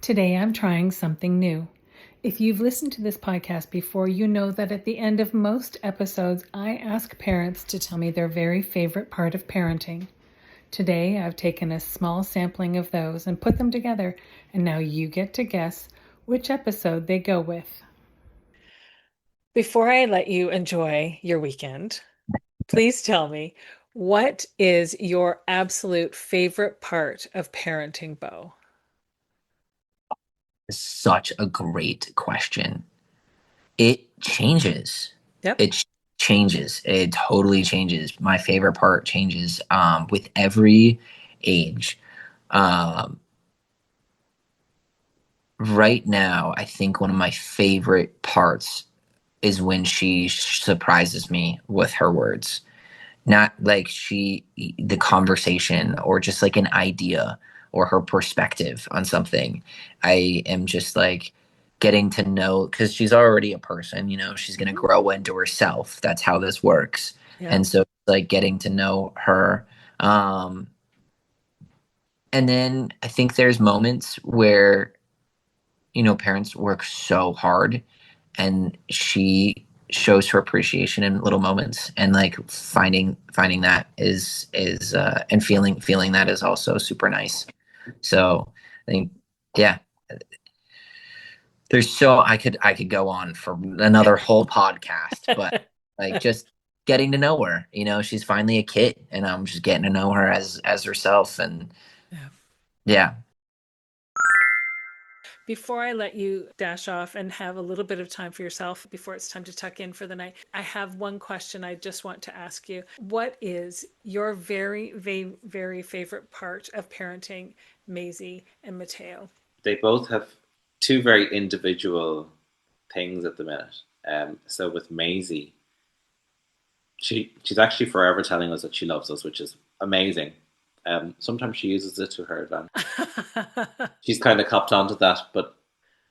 Today I'm trying something new. If you've listened to this podcast before, you know that at the end of most episodes, I ask parents to tell me their very favorite part of parenting. Today, I've taken a small sampling of those and put them together, and now you get to guess which episode they go with. Before I let you enjoy your weekend, please tell me, what is your absolute favorite part of parenting, Bo? Such a great question. It changes. Yep. It changes. It totally changes. My favorite part changes with every age. Um, right now, I think one of my favorite parts is when she surprises me with her words. Not like the conversation or just like an idea or her perspective on something. I am just like getting to know because she's already a person, she's going to grow into herself. That's how this works. Yeah. And so, like, getting to know her. Um, and then I think there's moments where, parents work so hard and she shows her appreciation in little moments, and like finding that is and feeling that is also super nice. So I think, yeah, there's so I could go on for another whole podcast, but like just getting to know her, she's finally a kid and I'm just getting to know her as herself. And Yeah. yeah. Before I let you dash off and have a little bit of time for yourself before it's time to tuck in for the night, I have one question I just want to ask you. What is your very, very, very favorite part of parenting Maisie and Mateo? They both have two very individual things at the minute. So with Maisie, she's actually forever telling us that she loves us, which is amazing. Sometimes she uses it to her advantage. She's kind of copped onto that, but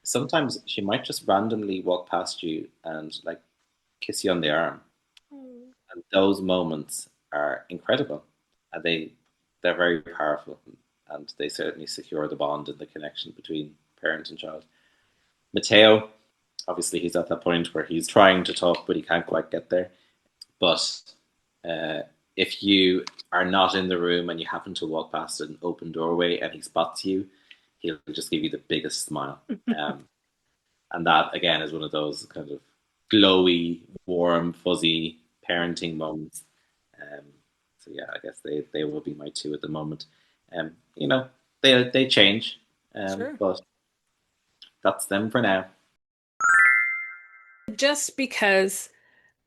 sometimes she might just randomly walk past you and like kiss you on the arm, and those moments are incredible, and they're very powerful, and they certainly secure the bond and the connection between parent and child. Mateo, obviously, he's at that point where he's trying to talk, but he can't quite get there. But uh, if you are not in the room and you happen to walk past an open doorway and he spots you, he'll just give you the biggest smile. Um, and that, again, is one of those kind of glowy, warm, fuzzy parenting moments. Um, so yeah, I guess they will be my two at the moment. You know, they change, Sure. but that's them for now. Just because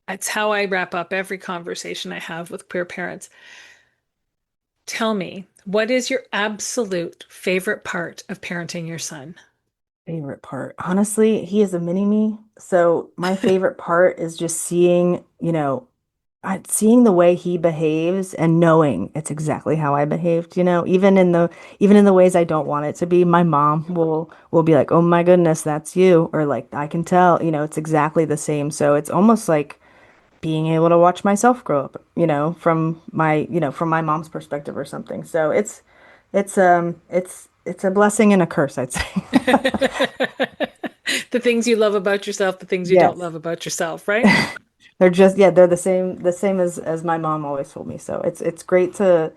it's how I wrap up every conversation I have with queer parents. Tell me, what is your absolute favorite part of parenting your son? Favorite part. Honestly, he is a mini me. So my favorite part is just seeing, seeing the way he behaves and knowing it's exactly how I behaved, even in the ways I don't want it to be. My mom will be like, "Oh my goodness, that's you," or like, "I can tell, it's exactly the same." So it's almost like being able to watch myself grow up, from my mom's perspective or something. So it's a blessing and a curse, I'd say. The things you love about yourself, the things you don't Yes. love about yourself, right? They're just, yeah, they're the same as my mom always told me. So it's great to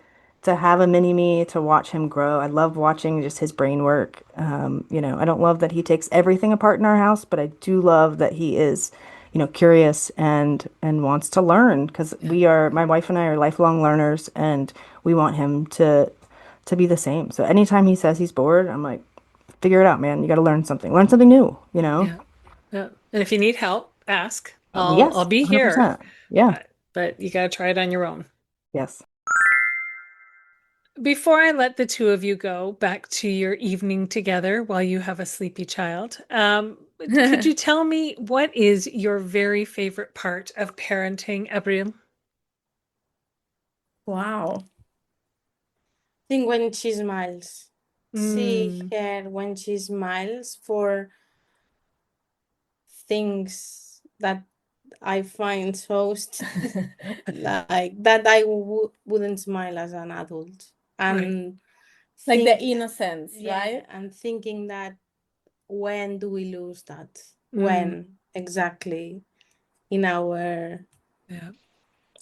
have a mini me, to watch him grow. I love watching just his brain work. I don't love that he takes everything apart in our house, but I do love that he is, curious and wants to learn, because my wife and I are lifelong learners, and we want him to be the same. So anytime he says he's bored, I'm like, figure it out, man. You got to learn something new. Yeah. Yeah. And if you need help, ask. I'll Yes, be here, 100%. Yeah. but you got to try it on your own. Yes. Before I let the two of you go back to your evening together while you have a sleepy child, could you tell me what is your very favorite part of parenting, Abril? Wow. I think when she smiles. See Mm. her when she smiles for things that I find so like that I wouldn't smile as an adult. Right. And Like the think, innocence, yeah, right? And thinking that when do we lose that? Mm. When exactly in our yeah,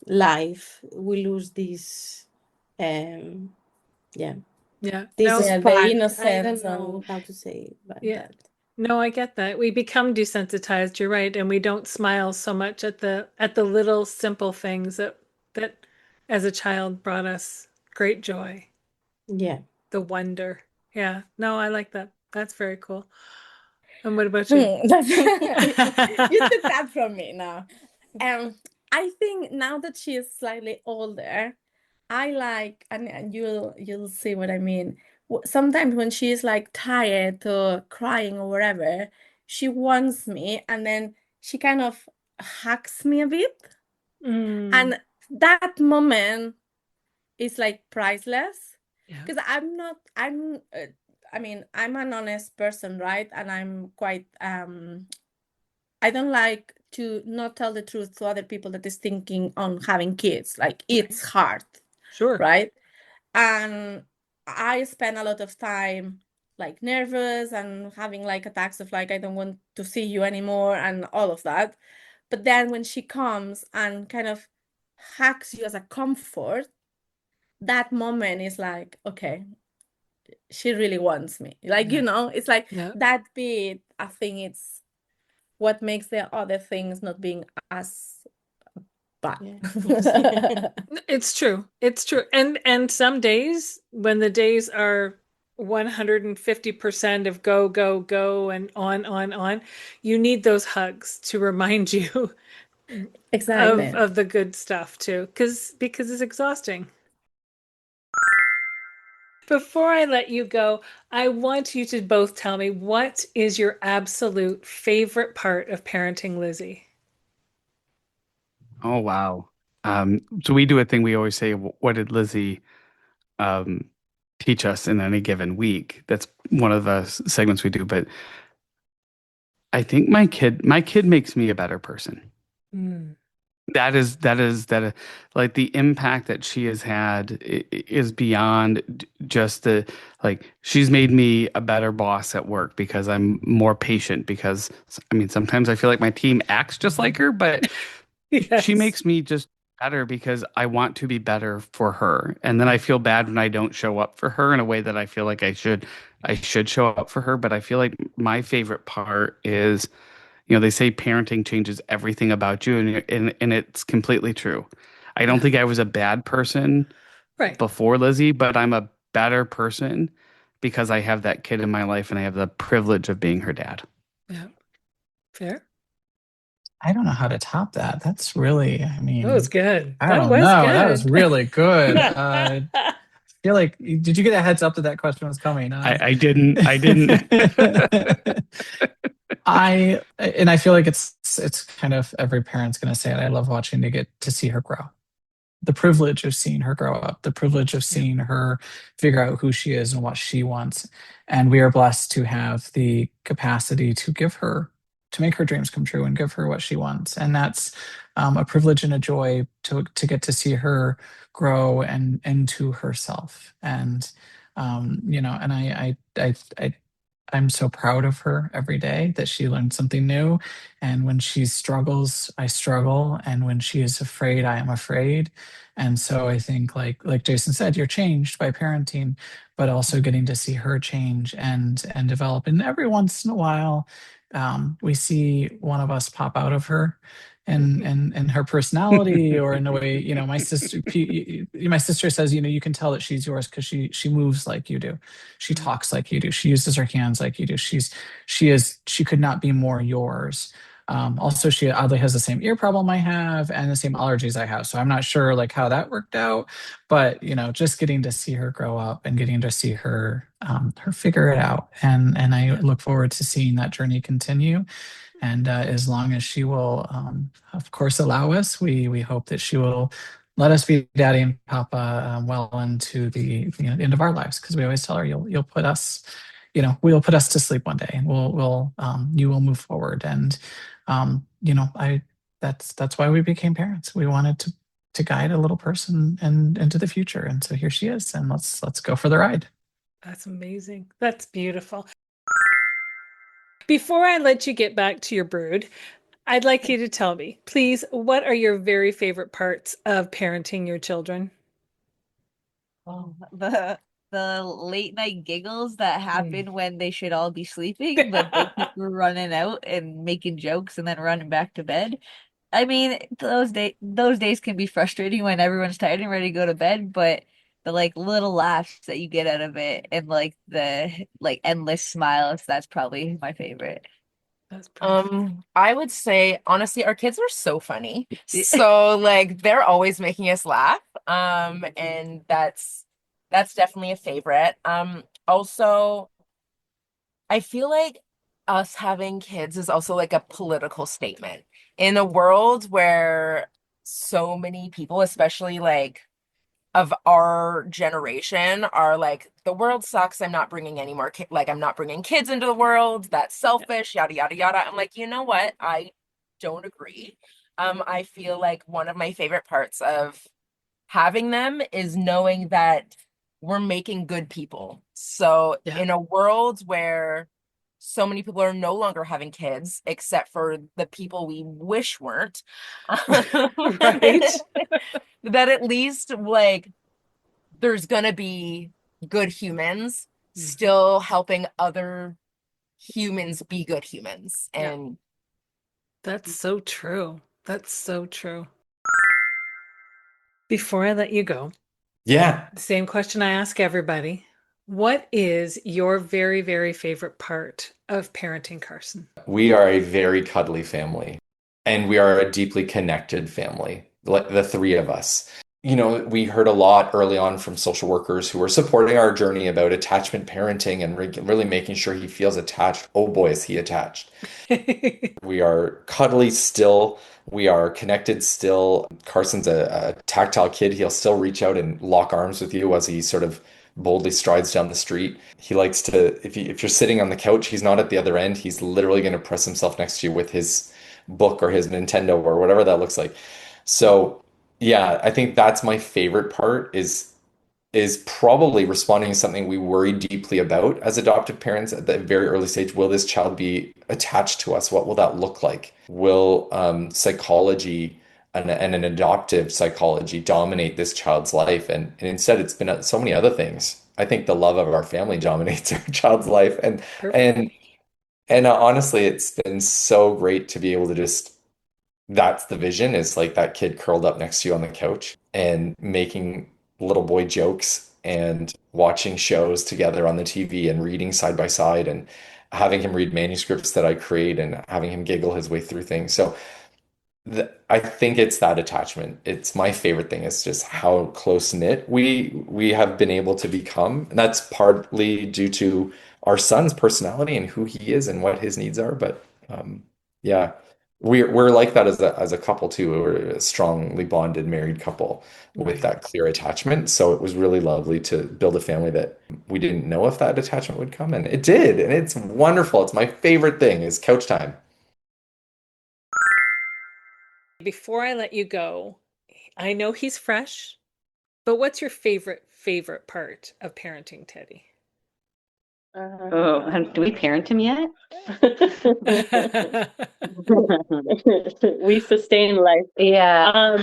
life we lose this um yeah yeah. this No, yeah, the I innocence don't know. and how to say it, but Yeah. that No, I get that. We become desensitized, you're right, and we don't smile so much at the little simple things that as a child brought us great joy, yeah. the wonder. Yeah. No, I like that. That's very cool. And what about you? You took that from me now. I think now that she is slightly older, I like, and you'll see what I mean. Sometimes when she is like tired or crying or whatever, she wants me, and then she kind of hugs me a bit, and that moment is like priceless. Yeah. Because I mean, I'm an honest person, right? And I'm quite I don't like to not tell the truth to other people that is thinking on having kids. Like it's hard, Sure. right? And I spend a lot of time like nervous and having like attacks of like I don't want to see you anymore and all of that. But then when she comes and kind of hugs you as a comfort, that moment is like, okay, she really wants me. Like, Yeah. it's like Yeah. that bit, I think it's what makes the other things not being as bad. It's true. It's true. And some days when the days are 150% of go, go, go and on, you need those hugs to remind you Exactly. of the good stuff too. Because it's exhausting. Before I let you go, I want you to both tell me what is your absolute favorite part of parenting Lizzie? Oh, wow. So we do a thing we always say, what did Lizzie um, teach us in any given week? That's one of the segments we do. But I think my kid makes me a better person. Mm. That like the impact that she has had is beyond just the like she's made me a better boss at work because I'm more patient because I mean sometimes I feel like my team acts just like her, but she Yes. makes me just better because I want to be better for her. And then I feel bad when I don't show up for her in a way that I feel like I should show up for her. But I feel like my favorite part is, they say parenting changes everything about you, and it's completely true. I don't think I was a bad person Right. before Lizzie, but I'm a better person because I have that kid in my life and I have the privilege of being her dad. Yeah. Fair. I don't know how to top that. That's really, I mean, That was good. I That don't was know. That good. was really good. I feel like, did you get a heads up that that question was coming? I didn't. And I feel like it's kind of every parent's going to say it. I love watching to get to see her grow. The privilege of seeing her grow up, the privilege of seeing her figure out who she is and what she wants. And we are blessed to have the capacity to make her dreams come true and give her what she wants. And that's a privilege and a joy to get to see her grow and into herself. And, and I'm so proud of her every day that she learned something new. And when she struggles, I struggle. And when she is afraid, I am afraid. And so I think like Jason said, you're changed by parenting, but also getting to see her change and develop. And every once in a while, we see one of us pop out of her and her personality or in a way, my sister says, you can tell that she's yours because she moves like you do. She talks like you do. She uses her hands like you do. She could not be more yours. Also, she oddly has the same ear problem I have and the same allergies I have. So I'm not sure like how that worked out, but just getting to see her grow up and getting to see her figure it out, and I look forward to seeing that journey continue. And as long as she will, of course, allow us, we hope that she will let us be daddy and papa well into the end of our lives, because we always tell her you'll put us, we'll put us to sleep one day, and you will move forward. And I that's why we became parents. We wanted to guide a little person and into the future, and so here she is, and let's go for the ride. That's amazing. That's beautiful. Before I let you get back to your brood, I'd like you to tell me, please, what are your very favorite parts of parenting your children? Oh, the late night giggles that happen when they should all be sleeping, but they keep running out and making jokes and then running back to bed. I mean, those days can be frustrating when everyone's tired and ready to go to bed, but the like little laughs that you get out of it and like the like endless smiles, that's probably my favorite. That's pretty I would say honestly, our kids are so funny. So like they're always making us laugh. And that's definitely a favorite. Also, I feel like us having kids is also like a political statement in a world where so many people, especially like of our generation, are like, the world sucks. I'm not bringing any more like I'm not bringing kids into the world. That's selfish, yada yada yada. I'm like, you know what? I don't agree. I feel like one of my favorite parts of having them is knowing that we're making good people. So Yeah. in a world where so many people are no longer having kids, except for the people we wish weren't, Right. that at least like there's gonna be good humans still helping other humans be good humans. Yeah. And That's so true. That's so true. Before I let you go, Yeah. the same question I ask everybody. What is your very, very favorite part of parenting Carson? We are a very cuddly family, and we are a deeply connected family, like the three of us. You know, we heard a lot early on from social workers who were supporting our journey about attachment parenting and really making sure he feels attached. Oh boy, is he attached. We are cuddly still. We are connected still. Carson's a tactile kid. He'll still reach out and lock arms with you as he sort of boldly strides down the street. He likes to, if you're sitting on the couch, he's not at the other end. He's literally going to press himself next to you with his book or his Nintendo or whatever that looks like. So, yeah, I think that's my favorite part is probably responding to something we worry deeply about as adoptive parents at the very early stage. Will this child be attached to us? What will that look like? Will psychology and an adoptive psychology dominate this child's life? And instead, it's been so many other things. I think the love of our family dominates our child's life. And honestly, it's been so great to be able to just that's the vision is like that kid curled up next to you on the couch and making little boy jokes and watching shows together on the TV and reading side by side and having him read manuscripts that I create and having him giggle his way through things. So I think it's that attachment. It's my favorite thing. It's just how close knit we have been able to become, and that's partly due to our son's personality and who he is and what his needs are. But yeah, we're like that as a couple too. We're a strongly bonded married couple with that clear attachment. So it was really lovely to build a family that we didn't know if that attachment would come, and it did, and it's wonderful. It's my favorite thing is couch time. Before I let you go, I know he's fresh, but what's your favorite part of parenting Teddy? Do we parent him yet? We sustain life. Yeah.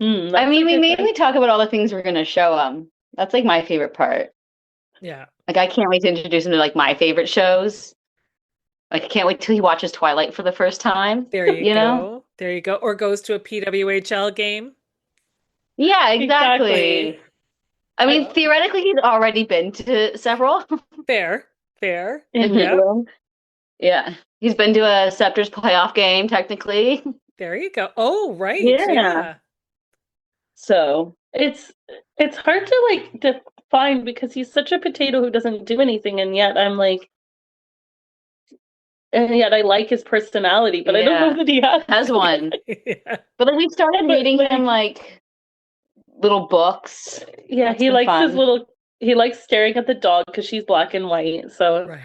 I mean, we mainly talk about all the things we're going to show him. That's like my favorite part. Yeah. Like, I can't wait to introduce him to like my favorite shows. Like, I can't wait till he watches Twilight for the first time. There you you go. know? There you go. Or goes to a PWHL game. Yeah, exactly. I mean, theoretically, he's already been to several. Fair. Yeah. He's been to a Scepters playoff game, technically. There you go. Oh, right. Yeah. So it's hard to like define because he's such a potato who doesn't do anything, and yet I like his personality, but I don't know that he has one. Yeah. But like we started reading him like little books. Yeah, he likes he likes staring at the dog because she's black and white, so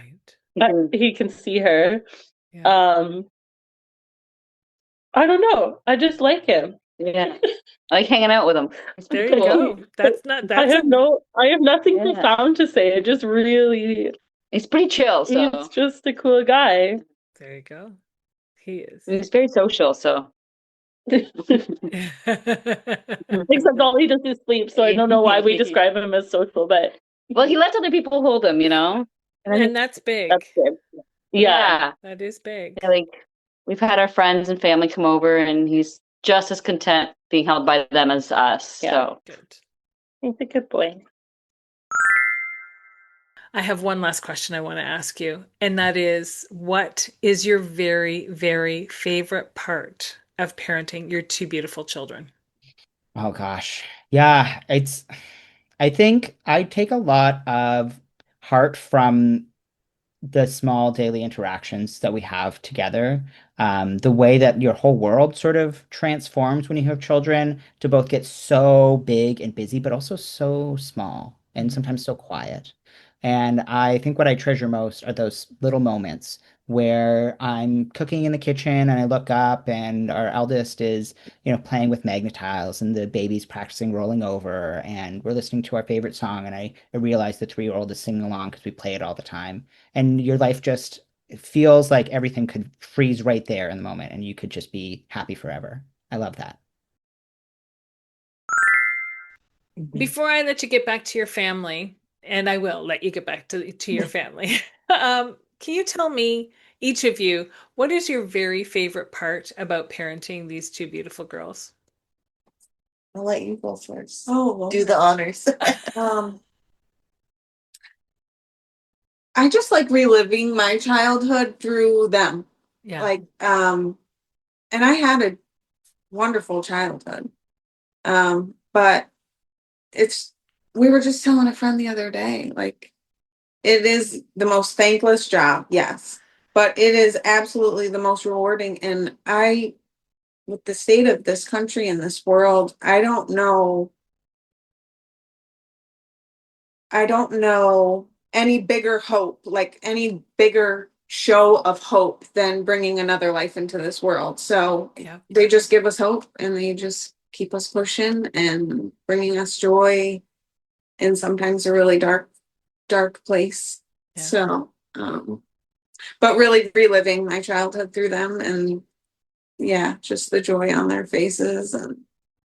he can see her. Yeah. I don't know. I just like him. Yeah. I like hanging out with him. There you go. That's not. I That's have nothing Yeah. profound to say. It just really, He's pretty chill, so he's just a cool guy. There you go. He is. he's very social. So Except all he does is sleep, so I don't know why we describe him as social, but well, he lets other people hold him, and I think And that's big. that's good. Yeah. That is big. Yeah, like we've had our friends and family come over, and he's just as content being held by them as us. Yeah. So Good. He's a good boy. I have one last question I want to ask you, and that is, what is your very, very favorite part of parenting your two beautiful children? Oh gosh. Yeah, I think I take a lot of heart from the small daily interactions that we have together. The way that your whole world sort of transforms when you have children to both get so big and busy, but also so small and sometimes so quiet. And I think what I treasure most are those little moments where I'm cooking in the kitchen and I look up and our eldest is, playing with Magnetiles and the baby's practicing rolling over and we're listening to our favorite song and I realize the 3-year-old is singing along because we play it all the time. And your life just it feels like everything could freeze right there in the moment and you could just be happy forever. I love that. Before I let you get back to your family, and I will let you get back to your family, can you tell me, each of you, what is your very favorite part about parenting these two beautiful girls? I'll let you go first. Oh, do the honors. I just like reliving my childhood through them. Yeah. Like, and I had a wonderful childhood. But we were just telling a friend the other day, like, it is the most thankless job, yes, but it is absolutely the most rewarding. And with the state of this country and this world, I don't know any bigger hope, like any bigger show of hope than bringing another life into this world. So Yeah. they just give us hope and they just keep us pushing and bringing us joy in sometimes a really dark place. Yeah. So, but really reliving my childhood through them and yeah, just the joy on their faces and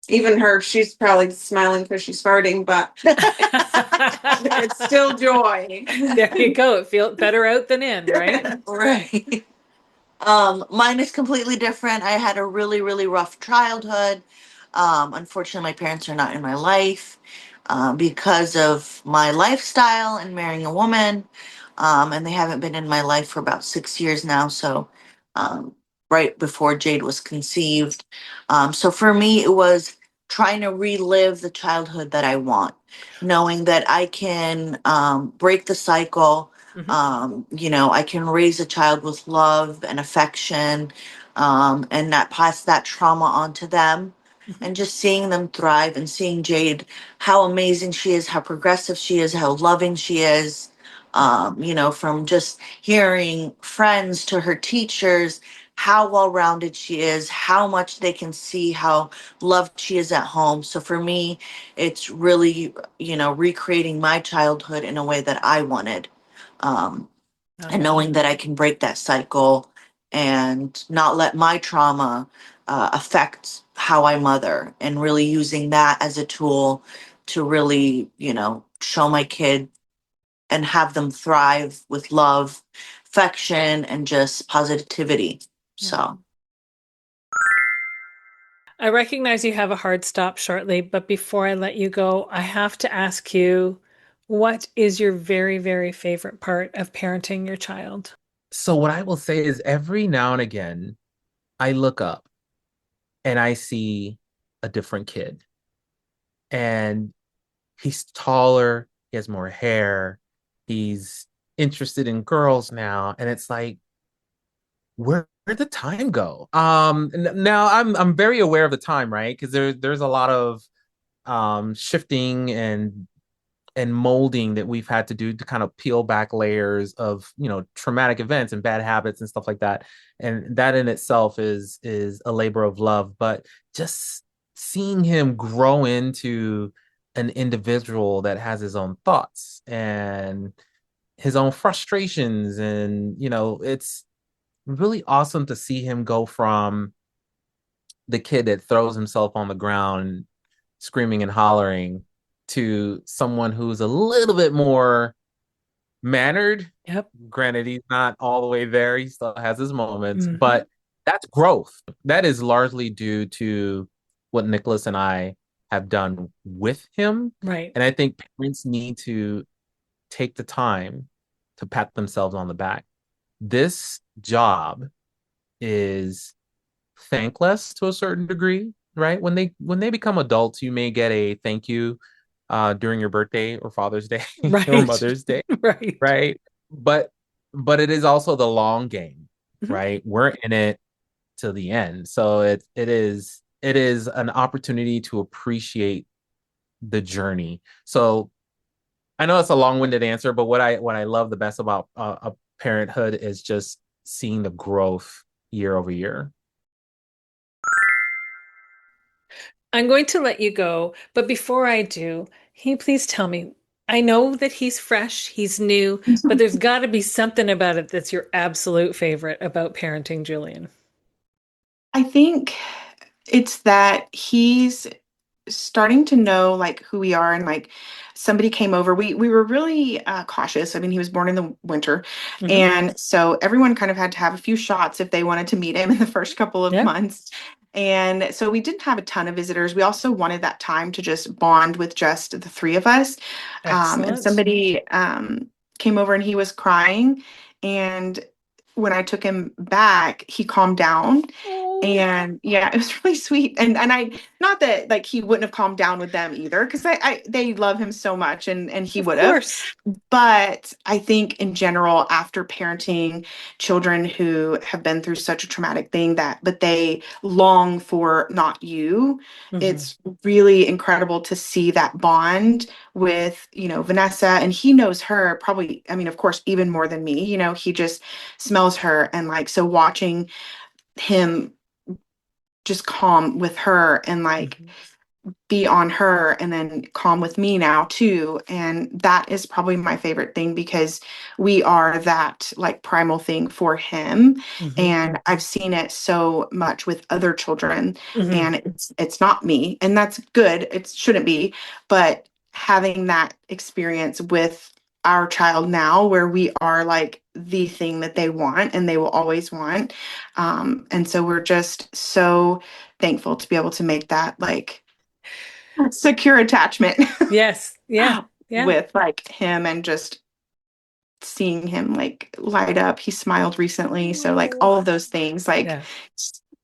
even her, she's probably smiling because she's farting, but it's still joy. There you go. It feels better out than in, right? Right. Mine is completely different. I had a really, really rough childhood. Unfortunately, my parents are not in my life because of my lifestyle and marrying a woman. And they haven't been in my life for about 6 years now. So, right before Jade was conceived. So for me, it was trying to relive the childhood that I want, knowing that I can break the cycle. I can raise a child with love and affection, and not pass that trauma on to them. And just seeing them thrive and seeing Jade, how amazing she is, how progressive she is, how loving she is. From just hearing friends to her teachers, how well rounded she is, how much they can see how loved she is at home. So for me, it's really, recreating my childhood in a way that I wanted. And knowing that I can break that cycle and not let my trauma affect how I mother, and really using that as a tool to really, show my kid and have them thrive with love, affection, and just positivity. So. I recognize you have a hard stop shortly, but before I let you go, I have to ask you, what is your very, very favorite part of parenting your child? So what I will say is every now and again, I look up and I see a different kid. And he's taller, he has more hair, he's interested in girls now. And it's like, where'd the time go? Now I'm very aware of the time, right? Because there's a lot of shifting and molding that we've had to do to kind of peel back layers of traumatic events and bad habits and stuff like that, and that in itself is a labor of love. But just seeing him grow into an individual that has his own thoughts and his own frustrations. And, it's really awesome to see him go from the kid that throws himself on the ground screaming and hollering to someone who's a little bit more mannered. Yep. Granted, he's not all the way there. He still has his moments, but that's growth. That is largely due to what Nicholas and I have done with him. Right. And I think parents need to take the time to pat themselves on the back. This job is thankless to a certain degree, right? When they become adults, you may get a thank you during your birthday or Father's Day Right. or Mother's Day, Right. right? But it is also the long game, right? We're in it till the end. So it is an opportunity to appreciate the journey. So I know it's a long-winded answer, but what I love the best about parenthood is just seeing the growth year over year. I'm going to let you go, but before I do, can you please tell me? I know that he's fresh, he's new, but there's got to be something about it that's your absolute favorite about parenting Julian. I think it's that he's starting to know like who we are, and like somebody came over. We were really cautious. I mean, he was born in the winter, and so everyone kind of had to have a few shots if they wanted to meet him in the first couple of months. And so we didn't have a ton of visitors. We also wanted that time to just bond with just the three of us. And Excellent. somebody came over and he was crying, and when I took him back, he calmed down. And yeah, it was really sweet. And I, not that like he wouldn't have calmed down with them either, because they love him so much, and he would have. But I think in general, after parenting children who have been through such a traumatic thing but they long for not you, it's really incredible to see that bond with, Vanessa. And he knows her probably, I mean, of course, even more than me. He just smells her, and like, so watching him just calm with her and like be on her, and then calm with me now too. And that is probably my favorite thing, because we are that like primal thing for him. And I've seen it so much with other children, and it's not me, and that's good. It shouldn't be, but having that experience with our child now, where we are like the thing that they want and they will always want. And so we're just so thankful to be able to make that like secure attachment. Yes. Yeah. Yeah. With like him, and just seeing him like light up. He smiled recently. So like all of those things, like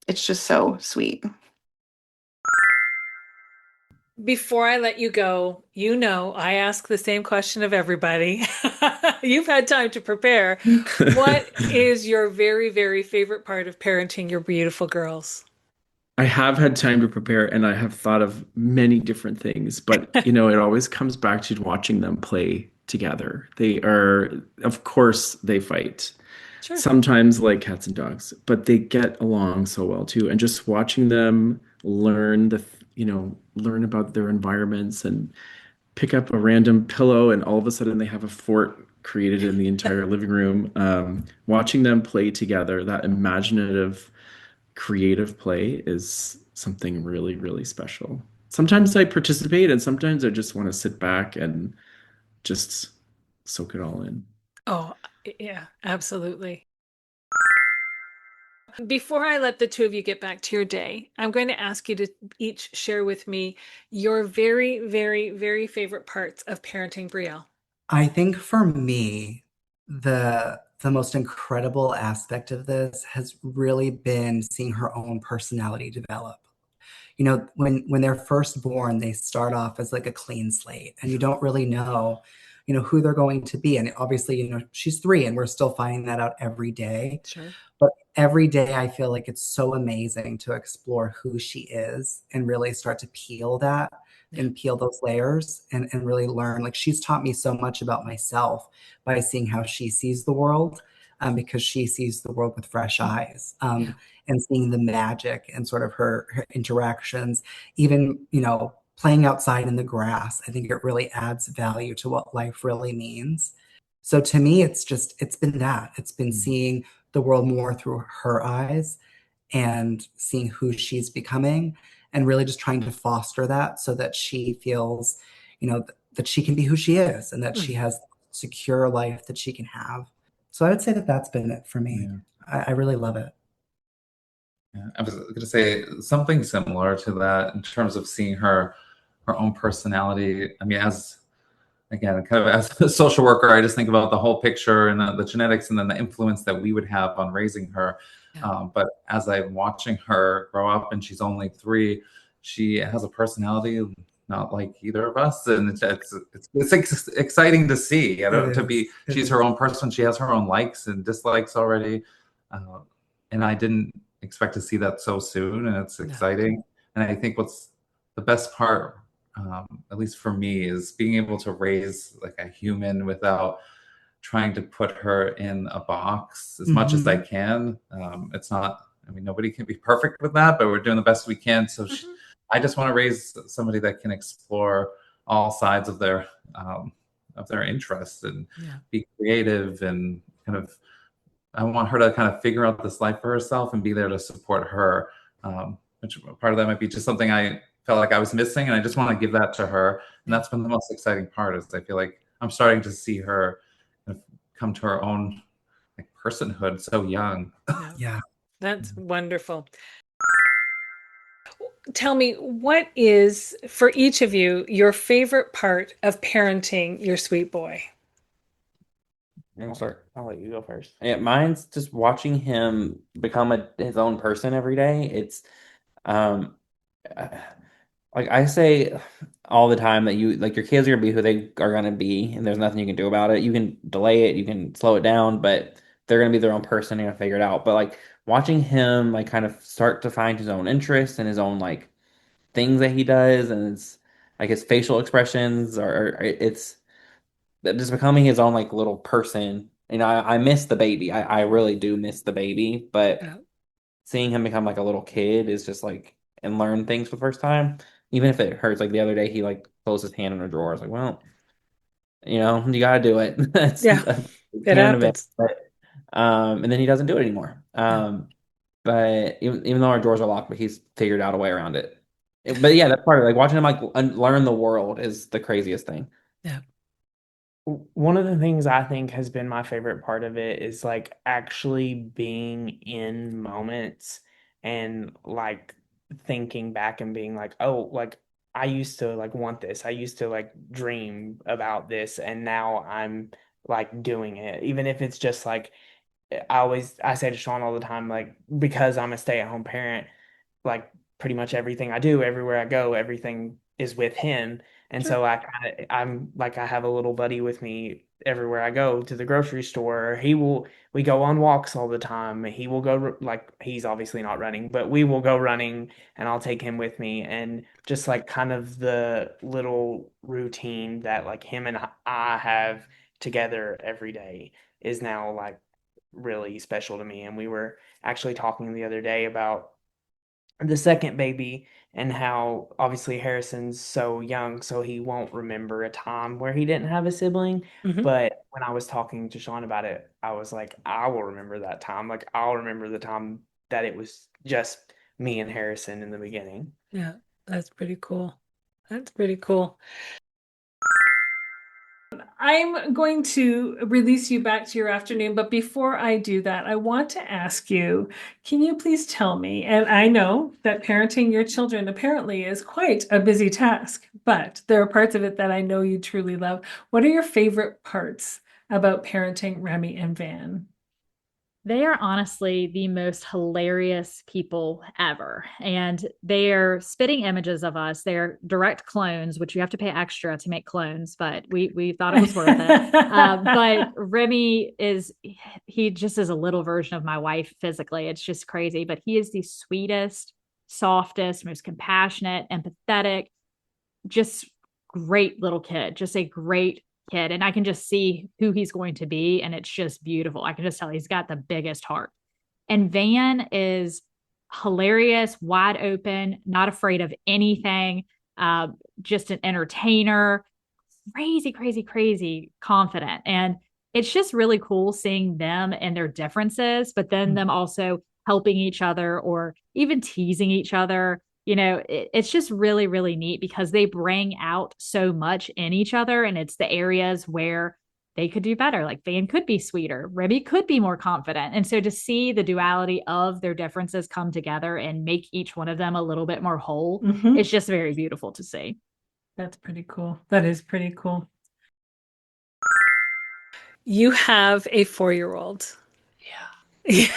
it's just so sweet. Before I let you go, I ask the same question of everybody. You've had time to prepare. What is your very, very favorite part of parenting your beautiful girls? I have had time to prepare, and I have thought of many different things, but it always comes back to watching them play together. Of course, they fight. Sure. Sometimes like cats and dogs, but they get along so well too. And just watching them learn learn about their environments and pick up a random pillow, and all of a sudden they have a fort created in the entire living room. Watching them play together, that imaginative, creative play is something really, really special. Sometimes I participate, and sometimes I just want to sit back and just soak it all in. Oh, yeah, absolutely. Before I let the two of you get back to your day, I'm going to ask you to each share with me your very, very, very favorite parts of parenting Brielle. I think for me, the most incredible aspect of this has really been seeing her own personality develop. When they're first born, they start off as like a clean slate, and you don't really know, who they're going to be. And obviously, she's 3, and we're still finding that out every day. Sure. But every day I feel like it's so amazing to explore who she is and really start to peel that and peel those layers and really learn. Like, she's taught me so much about myself by seeing how she sees the world. because she sees the world with fresh eyes, and seeing the magic and sort of her interactions, even, playing outside in the grass. I think it really adds value to what life really means. So to me, it's been that. It's been seeing the world more through her eyes and seeing who she's becoming and really just trying to foster that so that she feels, that she can be who she is and that she has secure life that she can have. So I would say that that's been it for me. I really love it. Yeah, I was going to say something similar to that in terms of seeing her own personality. I mean, again, kind of as a social worker, I just think about the whole picture and the genetics and then the influence that we would have on raising her. But as I'm watching her grow up and she's only 3, she has a personality not like either of us. And it's exciting to see, she's her own person. She has her own likes and dislikes already. And I didn't expect to see that so soon. And it's exciting. And I think what's the best part, at least for me, is being able to raise like a human without trying to put her in a box as much as I can. It's not, I mean, nobody can be perfect with that, but we're doing the best we can. So I just want to raise somebody that can explore all sides of their interests and be creative and kind of, I want her to kind of figure out this life for herself and be there to support her. Which part of that might be just something I felt like I was missing, and I just want to give that to her. And that's been the most exciting part, is I feel like I'm starting to see her kind of come to her own like personhood so young. Yeah. That's wonderful. Tell me, what is, for each of you, your favorite part of parenting your sweet boy? I'll start. I'll let you go first. Yeah, mine's just watching him become his own person every day. It's um like I say all the time that your kids are gonna be who they are gonna be, and there's nothing you can do about it. You can delay it, you can slow it down, but they're gonna be their own person. They're gonna figure it out. But like watching him like kind of start to find his own interests and his own like things that he does, and it's like his facial expressions it's just becoming his own like little person. I miss the baby. I really do miss the baby, but seeing him become like a little kid is just like and learn things for the first time, even if it hurts. Like the other day, he like closed his hand in a drawer. I was like, well, you gotta do it. It's It happens. but and then he doesn't do it anymore. But even though our doors are locked, but he's figured out a way around it. But yeah, that's part of it. Like watching him like learn the world is the craziest thing. Yeah. One of the things I think has been my favorite part of it is like actually being in moments and like thinking back and being like, oh, like I used to like want this. I used to like dream about this, and now I'm like doing it. Even if it's just like I say to Sean all the time, like because I'm a stay-at-home parent, like pretty much everything I do, everywhere I go, everything is with him. And so I'm like I have a little buddy with me everywhere I go, to the grocery store. We go on walks all the time. He will go like he's obviously not running, but we will go running and I'll take him with me, and just like kind of the little routine that like him and I have together every day is now like really special to me. And we were actually talking the other day about the second baby and how obviously Harrison's so young, so he won't remember a time where he didn't have a sibling. But when I was talking to Sean about it, I was like, I will remember that time. Like, I'll remember the time that it was just me and Harrison in the beginning. Yeah, that's pretty cool. That's pretty cool. I'm going to release you back to your afternoon, but before I do that, I want to ask you, can you please tell me, and I know that parenting your children apparently is quite a busy task, but there are parts of it that I know you truly love. What are your favorite parts about parenting Remy and Van? They are honestly the most hilarious people ever. And they are spitting images of us. They're direct clones, which you have to pay extra to make clones, but we thought it was worth it. But Remy he just is a little version of my wife physically. It's just crazy, but he is the sweetest, softest, most compassionate, empathetic, just great little kid, just a great kid, and I can just see who he's going to be, and it's just beautiful. I can just tell he's got the biggest heart. And Van is hilarious, wide open, not afraid of anything, uh, just an entertainer, crazy, crazy, crazy confident. And it's just really cool seeing them and their differences, but then them also helping each other or even teasing each other. It's just really, really neat because they bring out so much in each other. And it's the areas where they could do better. Like Van could be sweeter, Remy could be more confident. And so to see the duality of their differences come together and make each one of them a little bit more whole, it's just very beautiful to see. That's pretty cool. That is pretty cool. You have a 4-year-old. Yeah.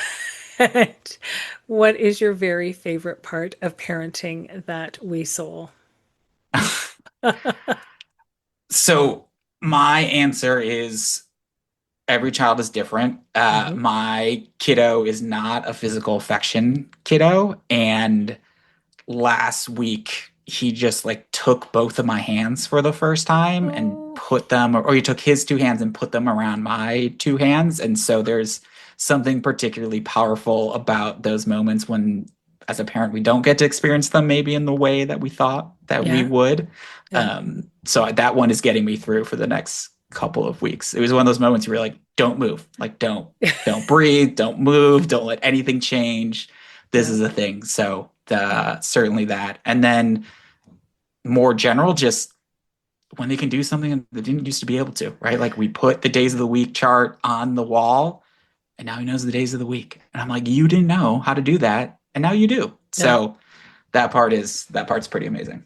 What is your very favorite part of parenting that we soul? So my answer is every child is different. My kiddo is not a physical affection kiddo. And last week, he just like took both of my hands for the first time and put them, or he took his 2 hands and put them around my 2 hands. And so there's something particularly powerful about those moments when, as a parent, we don't get to experience them maybe in the way that we thought that we would. So that one is getting me through for the next couple of weeks. It was one of those moments where you're like, don't move, like don't breathe, don't move, don't let anything change. This is a thing. So certainly that. And then more general, just when they can do something they didn't used to be able to, right? Like we put the days of the week chart on the wall and now he knows the days of the week. And I'm like, you didn't know how to do that. And now you do. So that part's pretty amazing.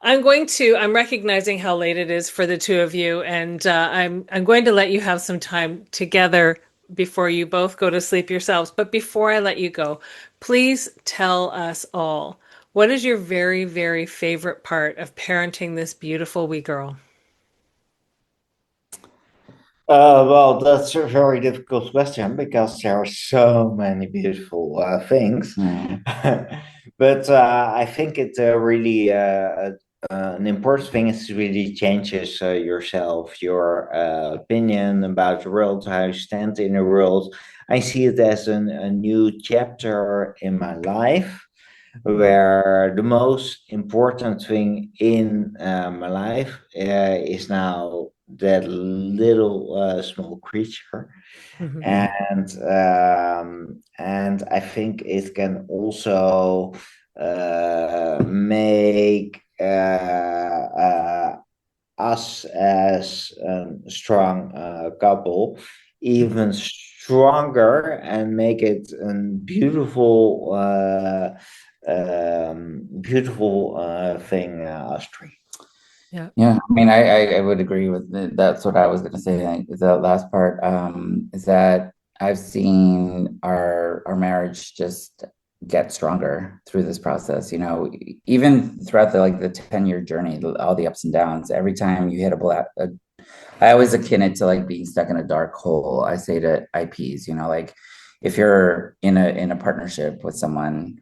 I'm recognizing how late it is for the two of you, and I'm going to let you have some time together before you both go to sleep yourselves. But before I let you go, please tell us all, what is your very, very favorite part of parenting this beautiful wee girl? Well, that's a very difficult question because there are so many beautiful things. But I think it really an important thing is really changes yourself, your opinion about the world, how you stand in the world. I see it as a new chapter in my life where the most important thing in my life is now that little small creature. And I think it can also make us as a strong couple even stronger and make it a beautiful thing, us three. Yeah, I mean, I would agree with that's what I was going to say. Like, the last part is that I've seen our marriage just get stronger through this process. Even throughout the 10-year journey, all the ups and downs. Every time you hit I always akin it to like being stuck in a dark hole. I say to IPs, like if you're in a partnership with someone,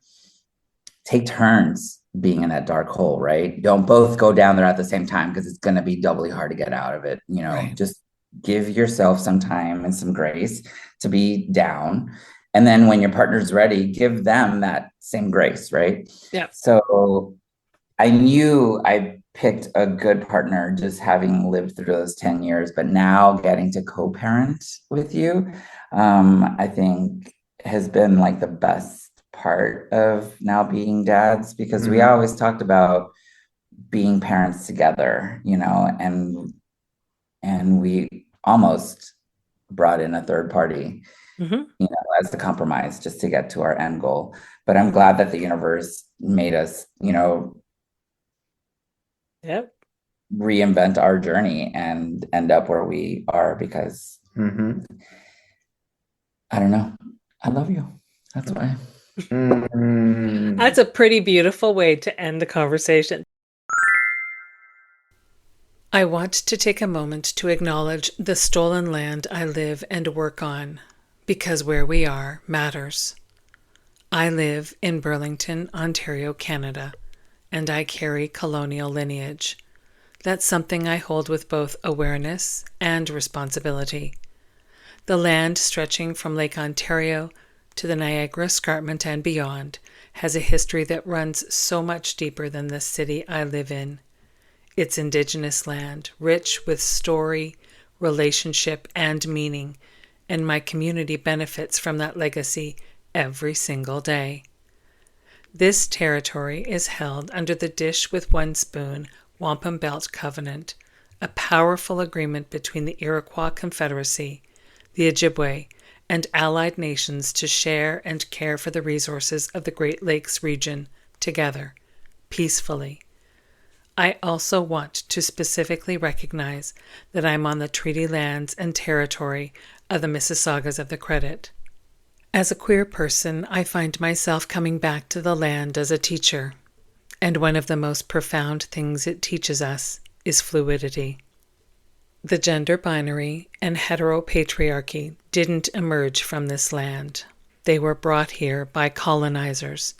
take turns being in that dark hole, right? Don't both go down there at the same time because it's going to be doubly hard to get out of it. Just give yourself some time and some grace to be down. And then when your partner's ready, give them that same grace, right? Yeah. So I knew I picked a good partner just having lived through those 10 years, but now getting to co-parent with you, I think has been like the best part of now being dads, because we always talked about being parents together, and we almost brought in a third party, as the compromise just to get to our end goal. But I'm glad that the universe made us, reinvent our journey and end up where we are, because I don't know. I love you. That's why. That's a pretty beautiful way to end the conversation. I want to take a moment to acknowledge the stolen land I live and work on, because where we are matters. I live in Burlington, Ontario, Canada, and I carry colonial lineage. That's something I hold with both awareness and responsibility. The land stretching from Lake Ontario to the Niagara Escarpment and beyond has a history that runs so much deeper than the city I live in. It's Indigenous land, rich with story, relationship, and meaning, and my community benefits from that legacy every single day. This territory is held under the Dish with One Spoon Wampum Belt Covenant, a powerful agreement between the Iroquois Confederacy, the Ojibwe, and allied nations to share and care for the resources of the Great Lakes region together, peacefully. I also want to specifically recognize that I'm on the treaty lands and territory of the Mississaugas of the Credit. As a queer person, I find myself coming back to the land as a teacher, and one of the most profound things it teaches us is fluidity. The gender binary and heteropatriarchy didn't emerge from this land. They were brought here by colonizers,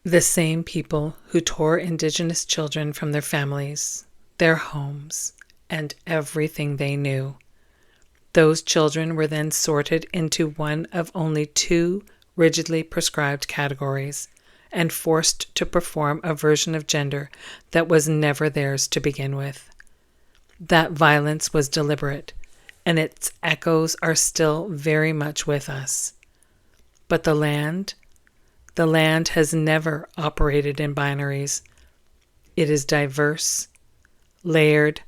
the same people who tore Indigenous children from their families, their homes, and everything they knew. Those children were then sorted into one of only 2 rigidly prescribed categories and forced to perform a version of gender that was never theirs to begin with. That violence was deliberate, and its echoes are still very much with us. But the land has never operated in binaries. It is diverse, layered,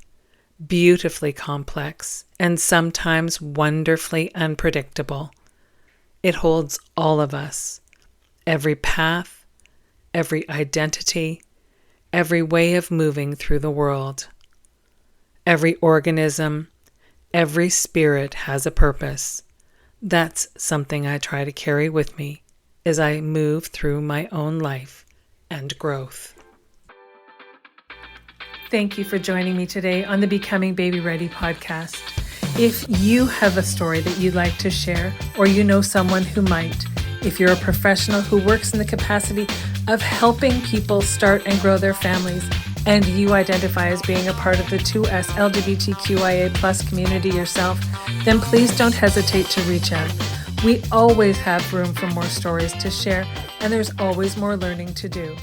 beautifully complex, and sometimes wonderfully unpredictable. It holds all of us, every path, every identity, every way of moving through the world. Every organism, every spirit has a purpose. That's something I try to carry with me as I move through my own life and growth. Thank you for joining me today on the Becoming Baby Ready podcast. If you have a story that you'd like to share, or you know someone who might, if you're a professional who works in the capacity of helping people start and grow their families, and you identify as being a part of the 2S LGBTQIA+ community yourself, then please don't hesitate to reach out. We always have room for more stories to share, and there's always more learning to do.